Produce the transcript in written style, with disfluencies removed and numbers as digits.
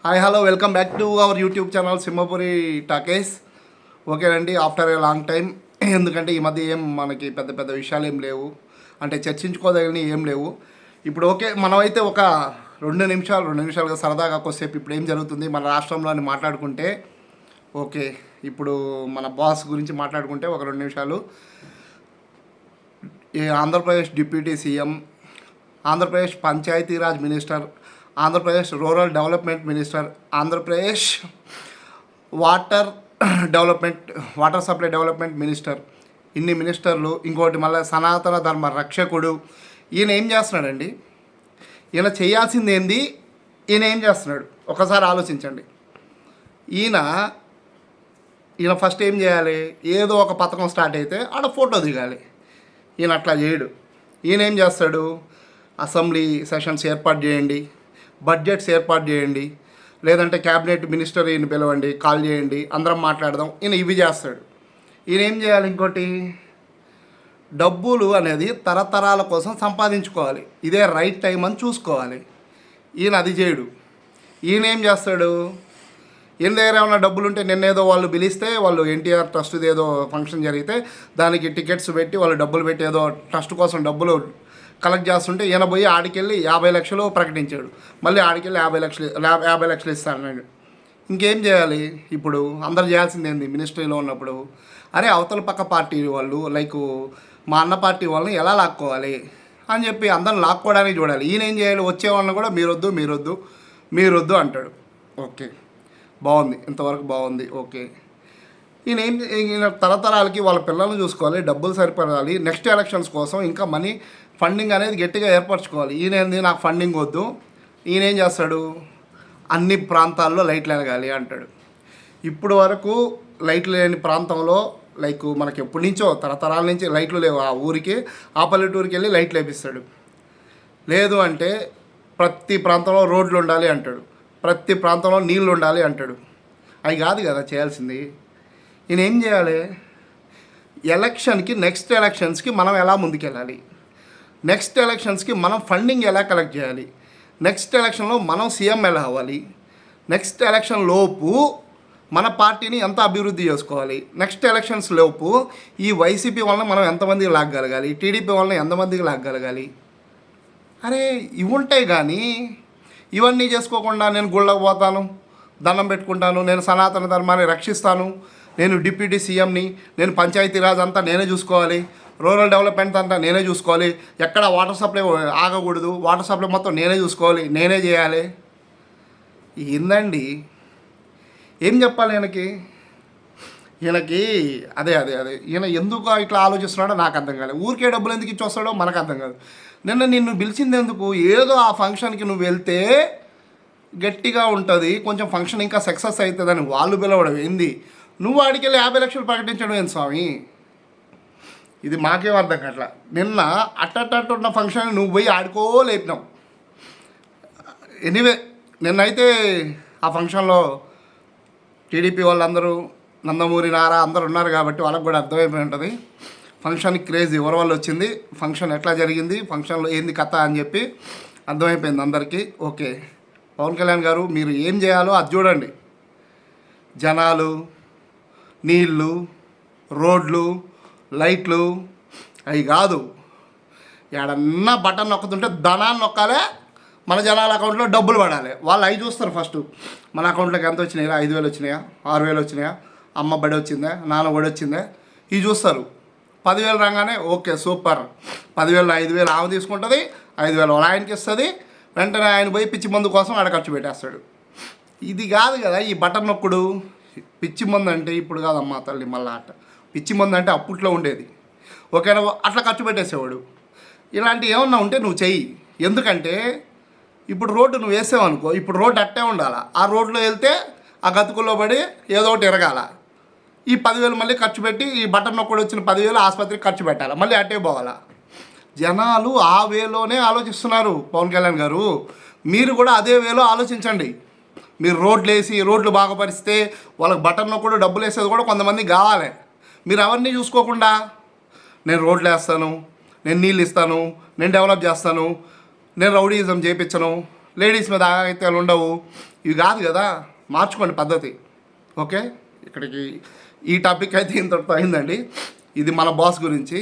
Hi hello welcome back to our YouTube channel Simhapuri talkies. ఓకేనండి, after a long time. ఎందుకంటే ఈ మధ్య ఏం మనకి పెద్ద పెద్ద విషయాలు ఏం లేవు, అంటే చర్చించుకోదగినవి ఏం లేవు. ఇప్పుడు ఓకే, మనమైతే ఒక రెండు నిమిషాలుగా సరదాగా కొద్దిసేపు ఇప్పుడు ఏం జరుగుతుంది మన రాష్ట్రంలో అని మాట్లాడుకుంటే, ఓకే ఇప్పుడు మన బాస్ గురించి మాట్లాడుకుంటే ఒక 2 నిమిషాలు. ఈ Andhra Pradesh deputy CM, Andhra Pradesh Panchayati Raj minister, Andhra Pradesh rural development minister, Andhra Pradesh water water supply development minister, ఇన్ని మినిస్టర్లు. ఇంకోటి మళ్ళీ సనాతన ధర్మ రక్షకుడు. ఈయన ఏం చేస్తున్నాడండి? ఈయన చేయాల్సింది ఏంది? ఈయన ఏం చేస్తున్నాడు ఒకసారి ఆలోచించండి. ఈయన ఫస్ట్ ఏం చేయాలి? ఏదో ఒక పథకం స్టార్ట్ అయితే ఆడ ఫోటో దిగాలి. ఈయన అట్లా చేయడు. ఈయన ఏం చేస్తాడు? అసెంబ్లీ సెషన్స్ ఏర్పాటు చేయండి, బడ్జెట్స్ ఏర్పాటు చేయండి, లేదంటే క్యాబినెట్ మినిస్టర్ ఈయన పిలవండి, కాల్ చేయండి, అందరం మాట్లాడదాం. ఈయన ఇవి చేస్తాడు. ఈయన ఏం చేయాలి? ఇంకోటి, డబ్బులు అనేది తరతరాల కోసం సంపాదించుకోవాలి, ఇదే రైట్ టైం అని చూసుకోవాలి. ఈయన అది చేయడు. ఈయన ఏం చేస్తాడు? ఈయన దగ్గర ఏమైనా డబ్బులు ఉంటే, నిన్నేదో వాళ్ళు పిలిస్తే, వాళ్ళు ఎన్టీఆర్ ట్రస్ట్ది ఏదో ఫంక్షన్ జరిగితే దానికి టికెట్స్ పెట్టి వాళ్ళు డబ్బులు పెట్టి ఏదో ట్రస్ట్ కోసం డబ్బులు కలెక్ట్ చేస్తుంటే ఈయన పోయి ఆడికెళ్ళి 50 లక్షలు ప్రకటించాడు. మళ్ళీ ఆడికెళ్ళి 50 లక్షలు ఇస్తాను. ఇంకేం చేయాలి? ఇప్పుడు అందరు చేయాల్సింది ఏంది? మినిస్ట్రీలో ఉన్నప్పుడు అరే అవతల పక్క పార్టీ వాళ్ళు లైక్ మా అన్న పార్టీ వాళ్ళని ఎలా లాక్కోవాలి అని చెప్పి అందరిని లాక్కోవడానికి చూడాలి. ఈయన ఏం చేయాలి? వచ్చే వాళ్ళని కూడా మీరొద్దు అంటాడు. ఓకే, బాగుంది, ఇంతవరకు బాగుంది. ఓకే, ఈయన తరతరాలకి వాళ్ళ పిల్లల్ని చూసుకోవాలి, డబ్బులు సరిపడాలి, నెక్స్ట్ ఎలక్షన్స్ కోసం ఇంకా మనీ ఫండింగ్ అనేది గట్టిగా ఏర్పరచుకోవాలి. ఈయనేంది? నాకు ఫండింగ్ వద్దు. ఈయన ఏం చేస్తాడు? అన్ని ప్రాంతాల్లో లైట్లు వెలగాలి అంటాడు. ఇప్పుడు వరకు లైట్లు లేని ప్రాంతంలో లైక్ మనకి ఎప్పటి నుంచో తరతరాల నుంచి లైట్లు లేవు. ఆ ఊరికి, ఆ పల్లెటూరికి వెళ్ళి లైట్లు వేపిస్తాడు. లేదు అంటే ప్రతి ప్రాంతంలో రోడ్లు ఉండాలి అంటాడు, ప్రతి ప్రాంతంలో నీళ్ళు ఉండాలి అంటాడు. అవి కాదు కదా చేయాల్సింది. ఈయన ఏం చేయాలి? నెక్స్ట్ ఎలక్షన్స్కి మనం ఎలా ముందుకెళ్ళాలి, నెక్స్ట్ ఎలక్షన్స్కి మనం ఫండింగ్ ఎలా కలెక్ట్ చేయాలి, నెక్స్ట్ ఎలక్షన్లో మనం సీఎం ఎలా అవ్వాలి, నెక్స్ట్ ఎలక్షన్ లోపు మన పార్టీని ఎంత అభివృద్ధి చేసుకోవాలి, నెక్స్ట్ ఎలక్షన్స్ లోపు ఈ వైసీపీ వలన మనం ఎంతమందికి లాగగలగాలి, టీడీపీ వలన ఎంతమందికి లాగగలగాలి. అరే ఇవి ఉంటాయి. కానీ ఇవన్నీ చేసుకోకుండా నేను గుళ్ళకు పోతాను, దండం పెట్టుకుంటాను, నేను సనాతన ధర్మాన్ని రక్షిస్తాను, నేను డిప్యూటీ సీఎంని, నేను పంచాయతీరాజ్ అంతా నేనే చూసుకోవాలి, రూరల్ డెవలప్మెంట్ అంతా నేనే చూసుకోవాలి, ఎక్కడ వాటర్ సప్లై ఆగకూడదు, వాటర్ సప్లై మొత్తం నేనే చూసుకోవాలి, నేనే చేయాలి. ఏందండి? ఏం చెప్పాలి ఈయనకి? అదే ఈయన ఎందుకు ఇట్లా ఆలోచిస్తున్నాడో నాకు అర్థం కాలేదు. ఊరికే డబ్బులు ఎందుకు ఇచ్చి వస్తాడో మనకు అర్థం కాదు. నిన్ను పిలిచింది ఎందుకు? ఏదో ఆ ఫంక్షన్కి నువ్వు వెళ్తే గట్టిగా ఉంటుంది, కొంచెం ఫంక్షన్ ఇంకా సక్సెస్ అవుతుందని వాళ్ళు పిలవడం ఏంది? నువ్వు ఆడికెళ్ళి 50 లక్షలు ప్రకటించడం ఏంది స్వామి? ఇది మాకేం అర్థం కావట్లా. నిన్న అట్టన్న ఫంక్షన్ నువ్వు పోయి ఆడుకోలేపినావు. ఎనీవే, నిన్నైతే ఆ ఫంక్షన్లో టీడీపీ వాళ్ళందరూ, నందమూరి నారా అందరూ ఉన్నారు కాబట్టి వాళ్ళకు కూడా అర్థమైపోయి ఉంటుంది ఫంక్షన్కి క్రేజ్ ఎవరి వల్ల వచ్చింది, ఫంక్షన్ ఎట్లా జరిగింది, ఫంక్షన్లో ఏంది కథ అని చెప్పి అర్థమైపోయింది అందరికీ. ఓకే, పవన్ కళ్యాణ్ గారు మీరు ఏం చేయాలో అది చూడండి. జనాలు, నీళ్ళు, రోడ్లు, లైట్లు అవి కాదు. ఎడన్నా బటన్ నొక్కుతుంటే ధనాన్ని నొక్కాలే, మన జనాల అకౌంట్లో డబ్బులు పడాలి. వాళ్ళు అవి చూస్తారు ఫస్ట్. మన అకౌంట్లోకి ఎంత వచ్చినాయా? 5,000 వచ్చినాయా? 6,000 వచ్చినాయా? అమ్మ బడి వచ్చిందా? నాన్న బడి వచ్చిందా? ఇవి చూస్తారు. 10,000 రాగానే ఓకే సూపర్, 10,000 5,000 ఆమె తీసుకుంటుంది, 5,000 వాళ్ళ ఆయనకి ఇస్తుంది. వెంటనే ఆయన పోయి పిచ్చి మందు కోసం ఆడ ఖర్చు పెట్టేస్తాడు. ఇది కాదు కదా ఈ బటన్ నొక్కుడు. పిచ్చి మందు అంటే ఇప్పుడు కాదమ్మా తల్లి, మళ్ళీ పిచ్చి మందు అంటే అప్పట్లో ఉండేది. ఓకేనా? అట్లా ఖర్చు పెట్టేసేవాడు. ఇలాంటివి ఏమన్నా ఉంటే నువ్వు చెయ్యి. ఎందుకంటే ఇప్పుడు రోడ్డు నువ్వు వేసావనుకో, ఇప్పుడు రోడ్డు అట్టే ఉండాలా. ఆ రోడ్లో వెళ్తే ఆ గతుకుల్లో పడి ఏదో ఒకటి ఎరగాల. ఈ 10,000 మళ్ళీ ఖర్చు పెట్టి, ఈ బటన్ నొక్కడు వచ్చిన 10,000 ఆసుపత్రికి ఖర్చు పెట్టాలి, మళ్ళీ అట్టే పోవాలా. జనాలు ఆ వేలోనే ఆలోచిస్తున్నారు. పవన్ కళ్యాణ్ గారు మీరు కూడా అదే వేలో ఆలోచించండి. మీరు రోడ్లు వేసి రోడ్లు బాగుపరిస్తే వాళ్ళకి బటన్ నొక్కడు డబ్బులు వేసేది కూడా కొంతమంది కావాలి. మీరు అవన్నీ చూసుకోకుండా నేను రోడ్లు వేస్తాను, నేను నీళ్ళు ఇస్తాను, నేను డెవలప్ చేస్తాను, నేను రౌడీయిజం చేయించను, లేడీస్ మీద ఆగత్యాలు ఉండవు, ఇవి కాదు కదా, మార్చుకోండి పద్ధతి. ఓకే, ఇక్కడికి ఈ టాపిక్ అయితే ఇంతటితో అయిందండి. ఇది మన బాస్ గురించి.